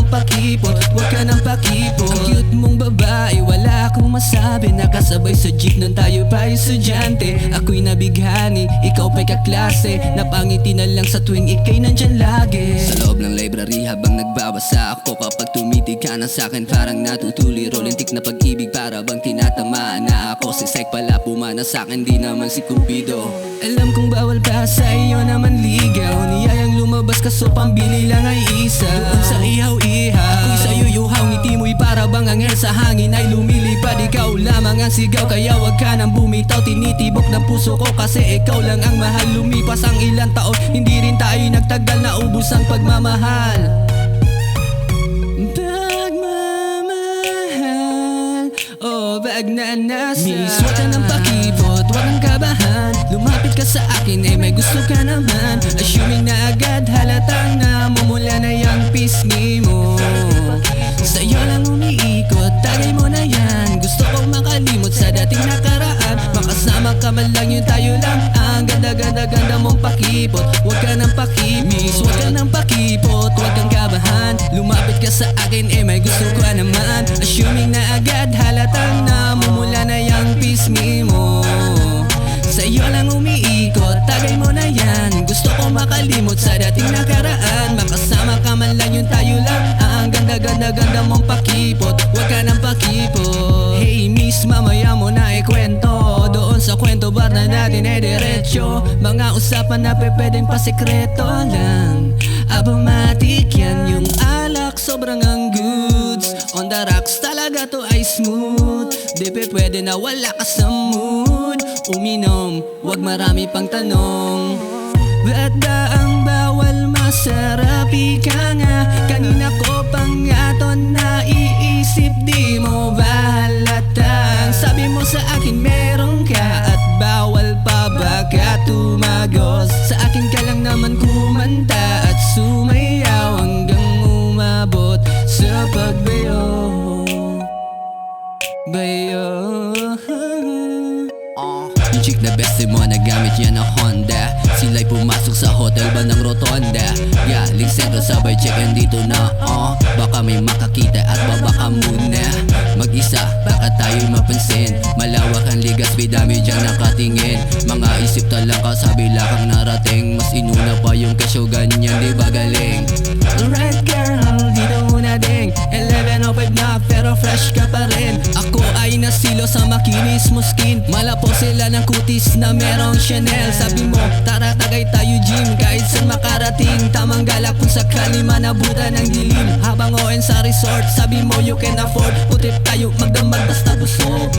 mong pakipot, wag ka nang pakipot. Ang cute mong babae, wala akong masabi. Nakasabay sa jeep nang tayo pa estudyante. Ako'y nabighani, ikaw pa'y kaklase. Napangiti na lang sa tuwing ika'y nandyan lagi. Sa loob ng library habang nagbabasa ako, kapag tumitig ka na sa'kin parang natutuli. Rolintik na pag-ibig para bang tinatamaan na ako. Si Sek pala pumana sa'kin, di naman si Cupido. Alam kong bawal pa sa iyo naman ligaw. Niyayang lumabas kaso pambili lang ay isa. Doon sa ihaw-ihaw, ako'y sa'yo yuhaw. Ngiti mo'y para bang anghel sa hangin ay lumilipad. Ikaw lamang ang sigaw, kaya wag ka nang bumitaw. Tinitibok ng puso ko kasi ikaw lang ang mahal. Lumipas ang ilang taon, hindi rin tayo nagtagal. Naubos ang pagmamahal. Oh, bag na nasa Miss, wag ka nang pakipot, wag kang kabahan. Lumapit ka sa akin, eh may gusto ka naman. Assuming na agad halatang namumula na yung pisngi mo. Sa'yo lang umiikot, tagay mo na yan. Gusto kong makalimot sa dating nakaraan. Makasama ka man lang yun, tayo lang. Ang ganda-ganda-ganda mong pakipot, wag ka nang pakipot. Miss, wag ka nang pakipot, wag kang kabahan. Lumapit ka sa akin, eh may gusto ka naman. Assuming na agad halatang namumula na yung pisngi mo. Sa'yo lang umiikot, tagay mo na yan. Gusto ko makalimot sa dating nakaraan. Makasama ka man lang yun, tayo lang. Ang ganda-ganda-ganda mong pakipot, wag ka nang pakipot. Hey miss, mamaya mo na ikwento. Doon sa kwento bar na natin ay diretso. Mga usapan na pwedeng pasikreto lang. Abomatic yan yung alak, sobrang ang goods. On the rocks talaga to ay smooth. Di pwede na wala ka sa mood. Uminom, wag marami pang tanong. Ba't ba ang bawal masarap? Ika nga, kanina ko pang aton naiisip. Di mo ba halatang sabi mo sa akin meron ka? At bawal pa baka tumagos. Sa akin ka lang naman kumanta at sumayaw hanggang umabot sa pagbayo. Bayo. Yung chick na beste mo nagamit yan ng Honda. Sila'y pumasok sa hotel ba ng Rotonda. Galing sentro sabay check-in dito na baka may makakita at babaka muna. Mag-isa baka tayo'y mapansin. Malawak ang ligas, bidami dyan nakatingin. Mga isip talang kasabi lakang narating. Mas inuna pa yung kasyugan niyan, di ba galing? Alright girl, dito muna ding 11:05 na pero fresh ka pa rin. Ako ay nasilo sa makinis mo skin. Malapo sila ng kutis na merong Chanel. Sabi mo, tara tagay tayo gym. Kahit saan makarating, tamang galak kung sakali manabutan ng dilim. Habang ON sa resort, sabi mo you can afford. Putip tayo magdamag basta busog.